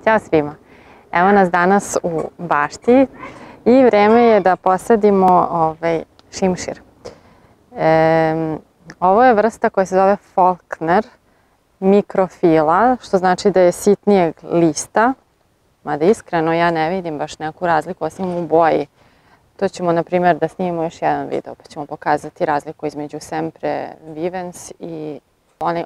Ćao svima! Evo nas danas u bašti i vreme je da posadimo šimšir. Ovo je vrsta koja se zove Faulkner mikrofila, što znači da je sitnijeg lista, mada iskreno ja ne vidim baš neku razliku osim u boji. To ćemo, na primjer, da snimimo još jedan video, pa ćemo pokazati razliku između Sempre vivens i onaj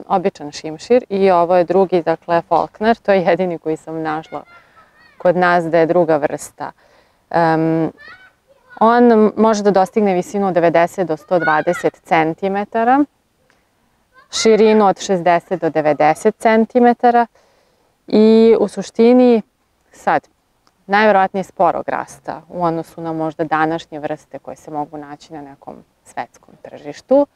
običan šimšir. I ovo je drugi, dakle, Faulkner, to je jedini koji sam našla kod nas da je druga vrsta. On može da dostigne visinu od 90 do 120 cm, širinu od 60 do 90 cm i u suštini sad najverovatnije sporog rasta u odnosu na možda današnje vrste koje se mogu naći na nekom svetskom tržištu,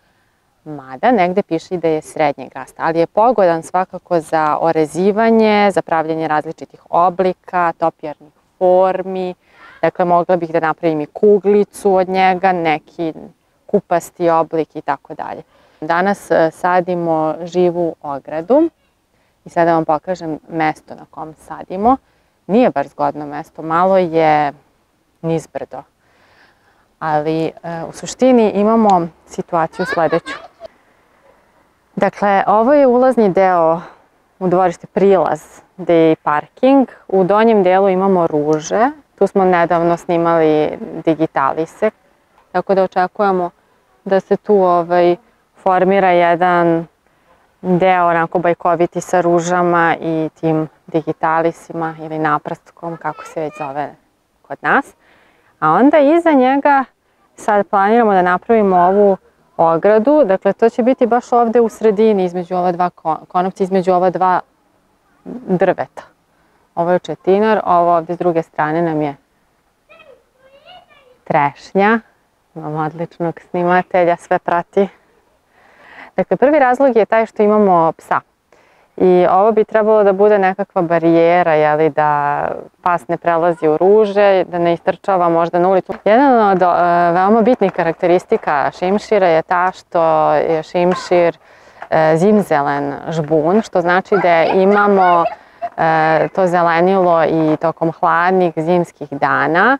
mada negde piše i da je srednjeg rasta, ali je pogodan svakako za orezivanje, za pravljanje različitih oblika, topijarnih formi. Dakle, mogla bih da napravim i kuglicu od njega, neki kupasti oblik i tako dalje. Danas sadimo živu ogradu i sada vam pokažem mesto na kom sadimo. Nije baš zgodno mesto, malo je nizbrdo, ali u suštini imamo situaciju sledeću. Dakle, ovo je ulazni deo u dvorište, prilaz gde je i parking. U donjem delu imamo ruže, tu smo nedavno snimali digitalise, tako da očekujemo da se tu formira jedan deo onako bajkoviti sa ružama i tim digitalisima ili naprastkom, kako se već zove kod nas. A onda iza njega sad planiramo da napravimo ovu ogradu, dakle to će biti baš ovde u sredini između ova dva konopca, između ova dva drveta. Ovo je četinar, ovo ovde s druge strane nam je trešnja. Imamo odličnog snimatelja, sve prati. Dakle, prvi razlog je taj što imamo psa. I ovo bi trebalo da bude nekakva barijera, da pas ne prelazi u ruže, da ne istrčava možda na ulicu. Jedan od veoma bitnih karakteristika šimšira je ta što je šimšir zimzelen žbun, što znači da imamo to zelenilo i tokom hladnih zimskih dana.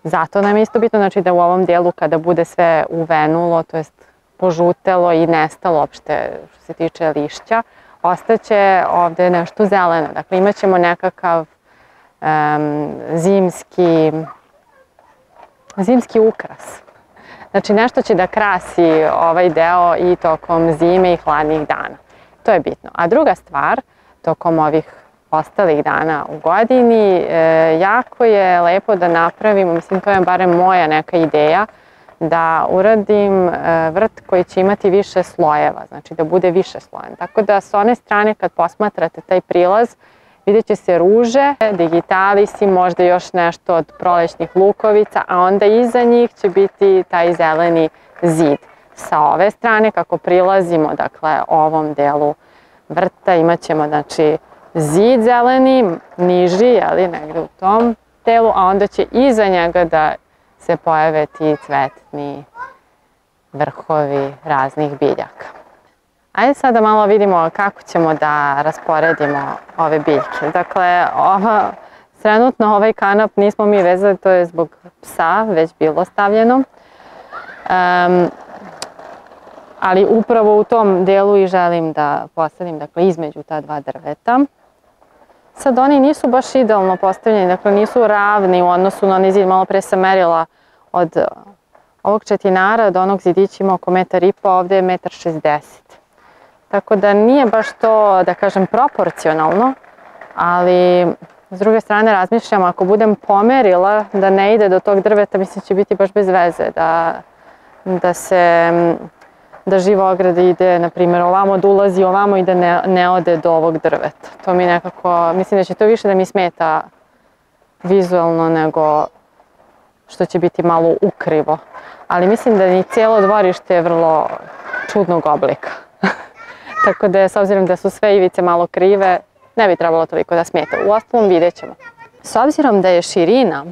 Zato nam je isto bitno da u ovom delu kada bude sve uvenulo, to jest požutelo i nestalo uopšte što se tiče lišća, ostaće ovde nešto zeleno. Dakle, imat ćemo nekakav zimski ukras. Znači, nešto će da krasi ovaj deo i tokom zime i hladnih dana. To je bitno. A druga stvar, tokom ovih ostalih dana u godini, jako je lepo da napravimo, mislim, to je barem moja neka ideja, da uradim vrt koji će imati više slojeva, znači da bude više slojen. Tako da s one strane kad posmatrate taj prilaz, vidjet će se ruže, digitalisi, možda još nešto od prolećnih lukovica, a onda iza njih će biti taj zeleni zid. Sa ove strane, kako prilazimo, dakle, ovom delu vrta, imat ćemo, znači, zid zeleni, niži, negde u tom delu, a onda će iza njega da se pojave ti cvetni vrhovi raznih biljaka. Ajde sad da malo vidimo kako ćemo da rasporedimo ove biljke. Dakle, trenutno ovaj kanap nismo mi vezali, to je zbog psa već bilo stavljeno. Ali upravo u tom delu i želim da postavim, dakle, između ta dva drveta. Sad oni nisu baš idealno postavljeni, dakle nisu ravni u odnosu na onaj zid. Malo pre sam merila od ovog četinara do onog zidića ima oko 1,5 m, ovde je 1,60 m. Tako da nije baš to, da kažem, proporcionalno, ali s druge strane razmišljam, ako budem pomerila da ne ide do tog drveta, mislim će biti baš bez veze, da živa ograda ide, na primjer, ovamo, da ulazi ovamo i da ne ode do ovog drveta. To mi nekako, mislim da će to više da mi smeta vizualno nego što će biti malo ukrivo. Ali mislim da ni cijelo dvorište je vrlo čudnog oblika. Tako da, s obzirom da su sve ivice malo krive, ne bi trebalo toliko da smeta. Uostalom, vidjet ćemo. S obzirom da je širina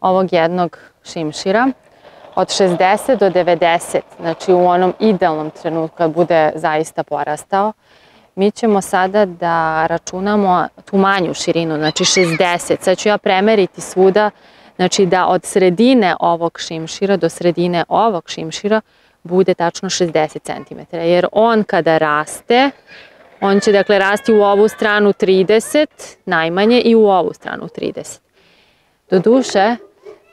ovog jednog šimšira od 60 do 90, znači u onom idealnom trenutku kad bude zaista porastao, mi ćemo sada da računamo tu manju širinu, znači 60. Sad ću ja premeriti svuda, znači da od sredine ovog šimšira do sredine ovog šimšira bude tačno 60 cm. Jer on kada raste, on će dakle rasti u ovu stranu 30 najmanje i u ovu stranu 30. Doduše,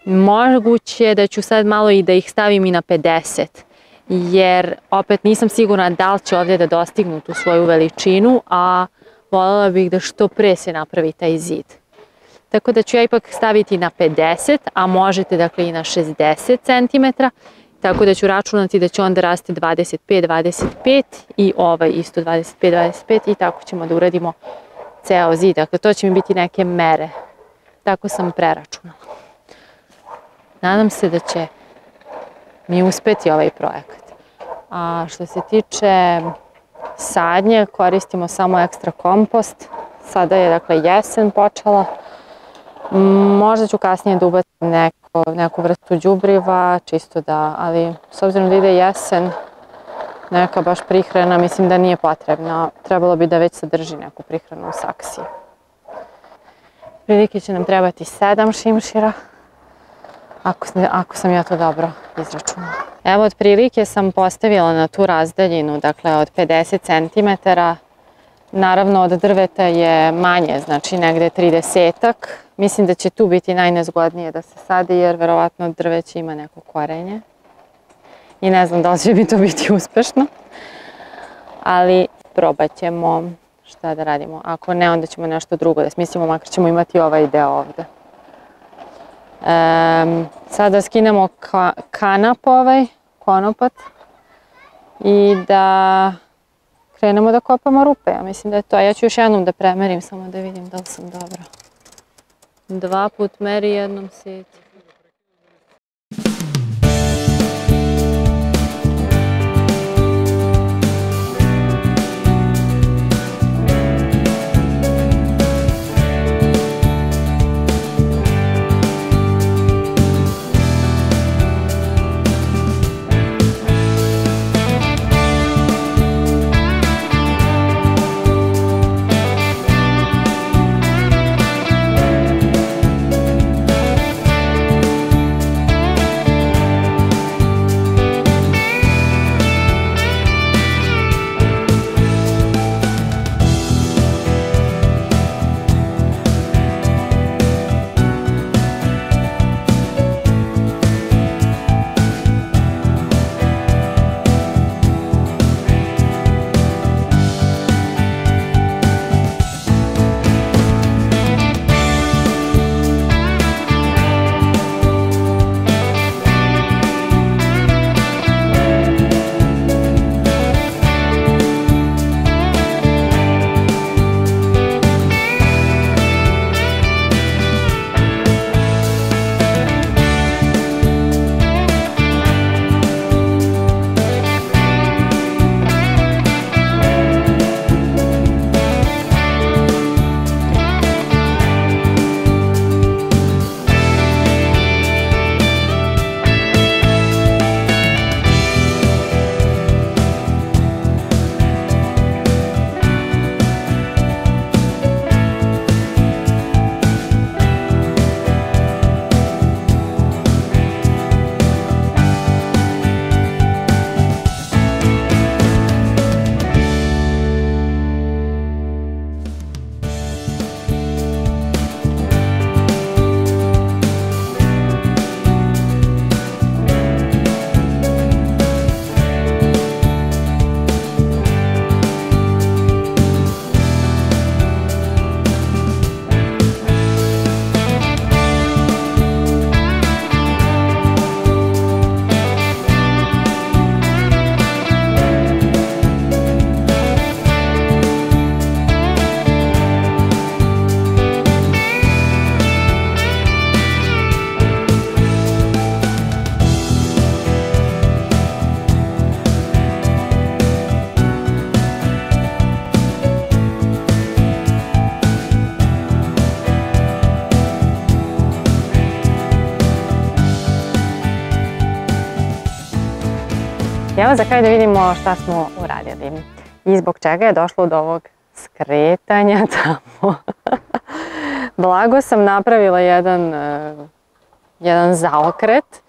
moguće je da ću sad malo i da ih stavim i na 50, jer opet nisam sigurna da li će ovdje da dostignu tu svoju veličinu, a voljela bih da što pre se napravi taj zid. Tako da ću ja ipak staviti na 50, a možete dakle i na 60 cm, tako da ću računati da će onda rasti 25 i ovaj isto 25 i tako ćemo da uradimo ceo zid. Dakle, to će mi biti neke mere. Tako sam preračunala. Nadam se da će mi uspeti ovaj projekat. A što se tiče sadnje, koristimo samo ekstra kompost. Sada je dakle jesen počela. Možda ću kasnije da ubacim neku vrstu đubriva, čisto da, ali s obzirom da ide jesen, neka baš prihrana mislim da nije potrebna. Trebalo bi da već sadrži neku prihranu u saksiji. Prilike će nam trebati 7 šimšira, ako sam ja to dobro izračunala. Evo, otprilike sam postavila na tu razdaljinu, dakle od 50 cm. Naravno, od drveta je manje, znači negde 30-ak. Mislim da će tu biti najnezgodnije da se sadi, jer verovatno drveće ima neko korenje. I ne znam da li će mi to biti uspešno. Ali probat ćemo šta da radimo. Ako ne, onda ćemo nešto drugo da smislimo, makar ćemo imati ovaj deo ovde. Sada skinemo kanap konopac i da krenemo da kopamo rupe. Ja mislim da je to. Ja ću još jednom da premerim, samo da vidim da li sam dobra. 2 put meri, jednom seci. Evo za kraj da vidimo šta smo uradili. i zbog čega je došlo do ovog skretanja tamo. Blago sam napravila jedan zaokret,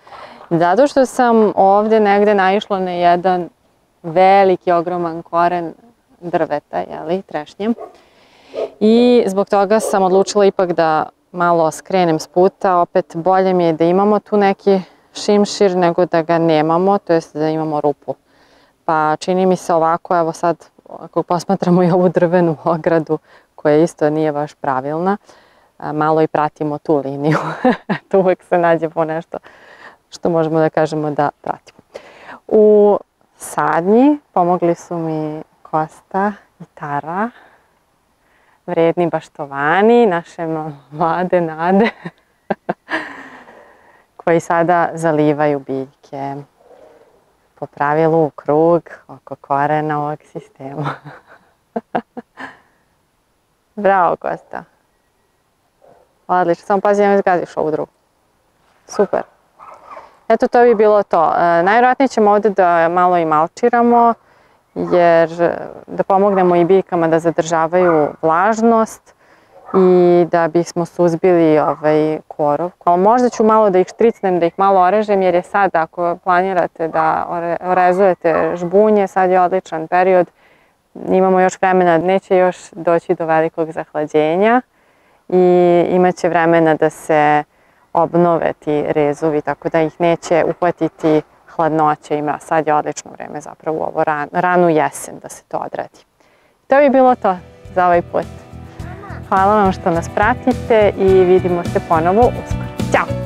zato što sam ovdje negdje naišla na jedan veliki, ogroman koren drveta, trešnje. I zbog toga sam odlučila ipak da malo skrenem s puta. Opet bolje mi je da imamo tu neki šimšir nego da ga nemamo, to jest da imamo rupu. Pa čini mi se ovako, evo sad ako posmatramo i ovu drvenu ogradu koja isto nije baš pravilna, malo i pratimo tu liniju. Tu uvijek se nađe po nešto što možemo da kažemo da pratimo. U sadnji pomogli su mi Kosta i Tara, vredni baštovani, naše mlade nade, koji sada zalivaju biljke po pravilu u krug oko korena ovog sistema. Bravo, Kosta. Odlično, samo pazi, ne zgaziš ovu drugu. Super. Eto, to bi bilo to. Najvjerojatnije ćemo ovdje da malo i malčiramo, jer da pomognemo i biljkama da zadržavaju vlažnost i da bismo suzbili korov. Možda ću malo da ih štricnem, da ih malo orežem, jer je sad, ako planirate da orezujete žbunje, sad je odličan period. Imamo još vremena, neće još doći do velikog zahlađenja i imat će vremena da se obnove ti rezovi, tako da ih neće uhvatiti hladnoće i mraz. Sad je odlično vreme zapravo u ovo ranu jesen da se to odradi. To bi bilo to za ovaj put. Hvala vam što nas pratite i vidimo se ponovo uskoro. Ćao!